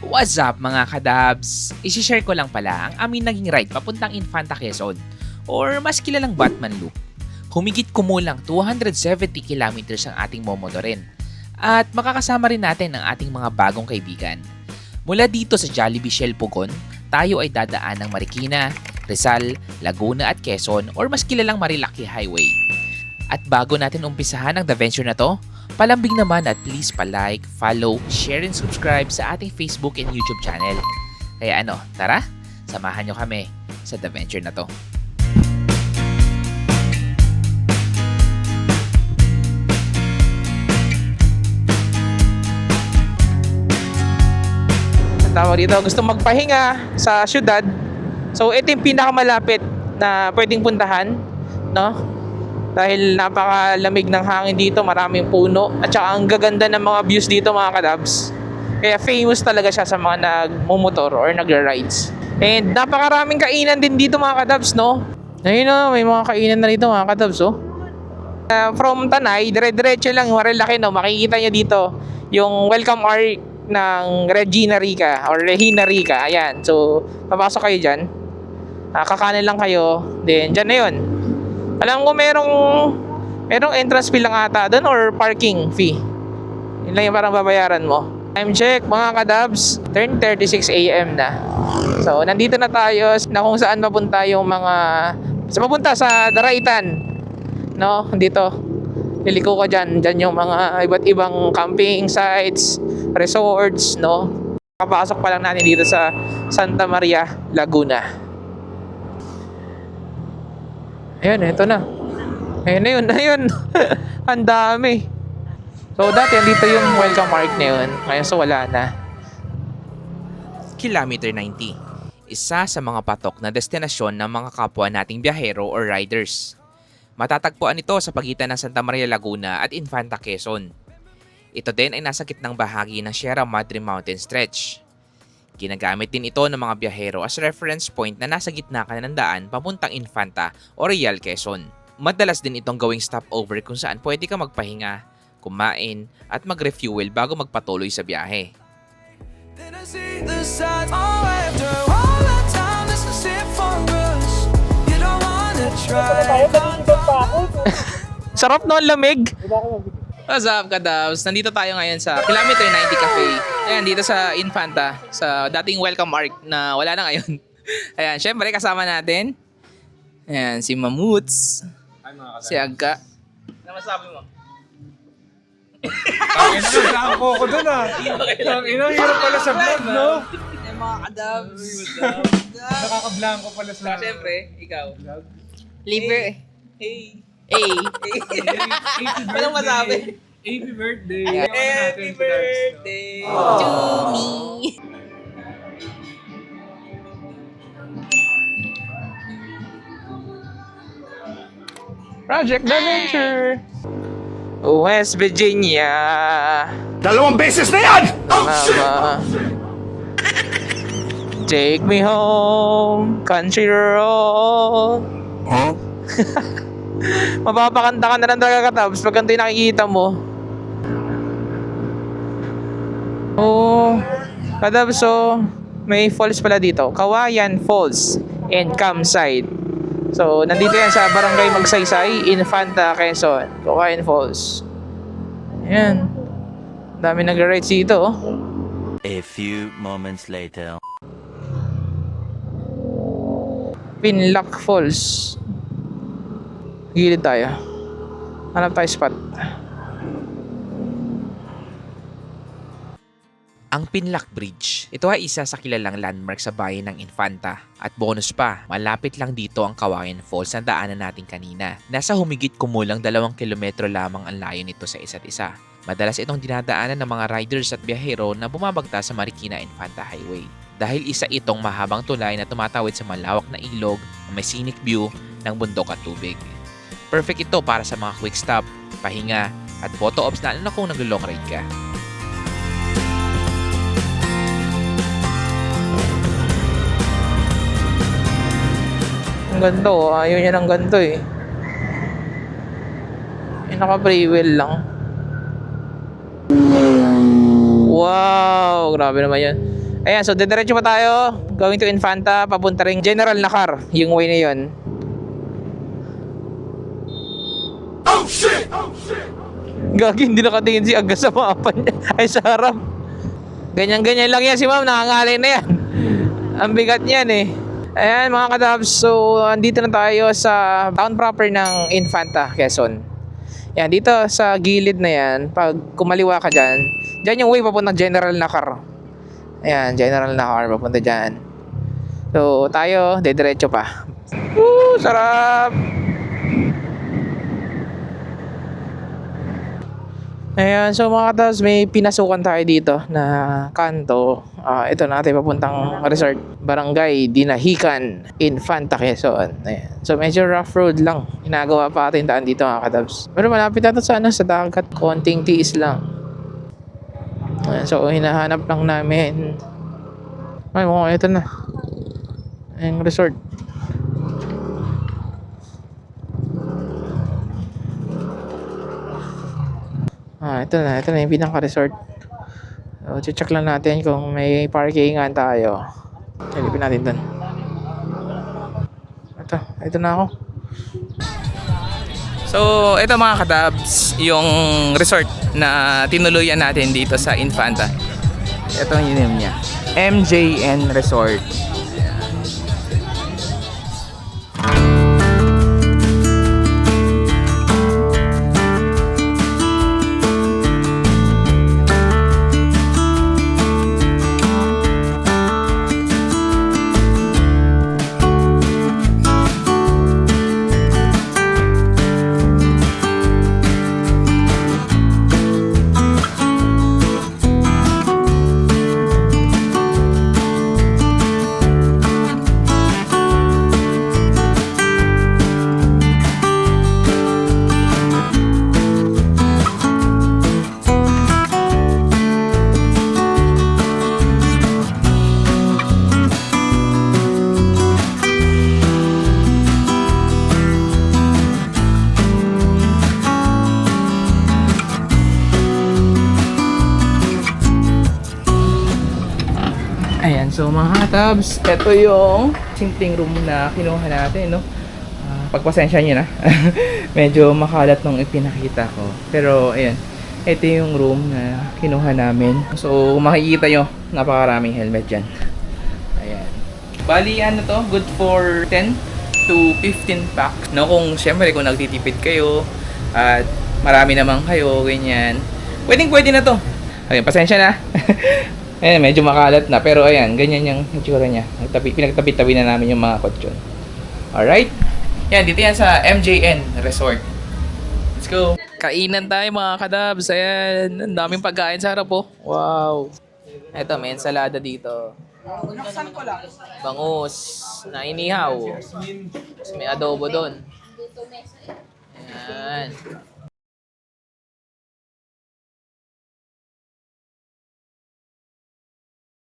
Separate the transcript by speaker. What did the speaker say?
Speaker 1: What's up mga kadabs? Isishare ko lang pala ang aming naging ride papuntang Infanta Quezon or mas kilalang Batman Loop. Humigit kumulang 270 kilometers ang ating momotorin at makakasama rin natin ang ating mga bagong kaibigan. Mula dito sa Jollibee Shell Pugon, tayo ay dadaan ng Marikina, Rizal, Laguna at Quezon or mas kilalang Marilaki Highway. At bago natin umpisahan ang The Venture na to, palambing naman at please pa-like, follow, share and subscribe sa ating Facebook and YouTube channel. Kaya tara, samahan nyo kami sa The Venture na to.
Speaker 2: Tawag dito, gusto magpahinga sa syudad. So ito yung pinakamalapit na pwedeng puntahan, no? Dahil napakalamig ng hangin dito, maraming puno at saka ang gaganda ng mga views dito mga kadabs. Kaya famous talaga siya sa mga nagmumotor or nagra-rides. And napakaraming kainan din dito mga kadabs, no? Ayun no, may mga kainan na dito mga kadabs, oh. From Tanay, dire-diretso lang, Marilaki, no? Makikita nyo dito yung welcome arc ng Regina Rica or Regina Rica. Ayan, so papasok kayo dyan, kakanan lang kayo, then dyan na yun. Alam ko merong entrance fee lang ata doon or parking fee. Yun lang yung parang babayaran mo. Time check mga kadabs, 10:36 AM na. So nandito na tayo na kung saan mapunta yung mga papunta sa Daraitan, no? Dito liliko ka dyan yung mga iba't ibang camping sites, resorts, no? Kapasok pa lang natin dito sa Santa Maria, Laguna. Ayan, ito na. Ayun na yun. Ang dami. So dati dito yung welcome mark na yun. Ngayon so wala na.
Speaker 1: Kilometer 90. Isa sa mga patok na destinasyon ng mga kapwa nating biyahero or riders. Matatagpuan ito sa pagitan ng Santa Maria Laguna at Infanta Quezon. Ito din ay nasa gitnang bahagi ng Sierra Madre Mountain Stretch. Ginagamit din ito ng mga biyahero as reference point na nasa gitna ka ng daan papuntang Infanta o Real Quezon. Madalas din itong gawing stopover kung saan pwede ka magpahinga, kumain at mag-refuel bago magpatuloy sa biyahe.
Speaker 2: Sarap no, lamig.
Speaker 1: What's up kadabs? Nandito tayo ngayon sa Kilometer 90 Cafe. Ayan, dito sa Infanta, sa dating welcome arc na wala na ngayon. Ayan, syempre kasama natin. Ayan, si Mamuts. Si Agka. Ano masabi mo?
Speaker 3: Ang ko doon Ang hirap pala sa vlog, no?
Speaker 1: Ayan mga kadabs.
Speaker 3: Nakakablanko pala sa...
Speaker 1: Syempre, ikaw.
Speaker 4: Liver.
Speaker 1: Hey.
Speaker 4: Hey.
Speaker 1: Anong masabi?
Speaker 3: Happy birthday!
Speaker 1: Happy birthday
Speaker 4: To me.
Speaker 2: Project The Venture. West Virginia.
Speaker 3: 2 beses na yan!
Speaker 2: Mama. Take me home, country road.
Speaker 3: Huh?
Speaker 2: Mapapakanta ka na lang talaga katabs pag ganito yung nakikita mo. Oh, katabs, so may falls pala dito, Kawayan Falls and Campsite. So nandito yan sa Barangay Magsaysay, Infanta, Quezon. Kawayan Falls. Ayan, dami nag-rides dito, oh.
Speaker 5: A few moments later.
Speaker 2: Pinlock Falls. Gilid tayo. Hanap tayo spot.
Speaker 1: Ang Pinlock Bridge. Ito ay isa sa kilalang landmark sa bayan ng Infanta. At bonus pa, malapit lang dito ang Kawayan Falls na daanan natin kanina. Nasa humigit kumulang 2 kilometro lamang ang layo nito sa isa't isa. Madalas itong dinadaanan ng mga riders at biyahero na bumabagta sa Marikina Infanta Highway. Dahil isa itong mahabang tulay na tumatawid sa malawak na ilog na may scenic view ng bundok at tubig. Perfect ito para sa mga quick stop, pahinga, at photo ops lalo na kung nag-long ride ka.
Speaker 2: Ang ganda, oh. Ayaw niya ng ganito eh. Naka-free wheel lang. Wow, grabe naman yan. Ayan, so didiretso pa tayo. Going to Infanta, papunta ring General Nakar, yung way na yun. Gagi, hindi nakatingin si Aga sa mapa niya. Ay, sa harap. Ganyan-ganyan lang yan si ma'am, nakangalay na yan. Ang bigat niyan eh. Ayan mga kadabs, so andito na tayo sa town proper ng Infanta, Quezon. Yan, dito sa gilid na yan, pag kumaliwa ka dyan, dyan yung way papuntang General Nakar. Ayan, General Nakar, papunta dyan. So tayo, dediretso pa. Woo, sarap! Ayan, so mga katas, may pinasukan tayo dito na kanto. Ito natin papuntang resort, Barangay Dinahican, Infanta, Quezon. Ayan. So medyo rough road lang. Ginagawa pa atin daan dito mga katas. Pero malapit na ito sa, sa dagat. Konting tiis lang. Ayan, so hinahanap lang namin. Ay, mukhang ito na. Ayan, resort. Ito na yung pinaka-resort. So, check lang natin kung may parkingan tayo. Silipin natin dun. Ito na ako.
Speaker 6: So, ito mga katabs, yung resort na tinuluyan natin dito sa Infanta. Ito yung name niya, MJN Resort. Ayan, so mga tabs, ito yung simpleng room na kinuha natin, no? Pagpasensya nyo na. Medyo makalat nung ipinakita ko. Pero, ayan, ito yung room na kinuha namin. So, makikita nyo, napakaraming helmet dyan. Ayan. Bali, ano to? Good for 10 to 15 packs. No, kung syempre, kung nagtitipid kayo, at marami naman kayo, ganyan. Pwede na to. Ayan, pasensya na. Ayan, medyo makalat na. Pero ayan, ganyan yung itsura niya. Pinagtabi-tabi na namin yung mga kutsyon. Alright? Yan, dito yan sa MJN Resort. Let's go! Kainan tayo mga kadabs. Ayan, ang daming pagkain sa harap po. Wow! Eto, may ensalada dito. Bangus na inihaw. Tapos may adobo doon. Ayan.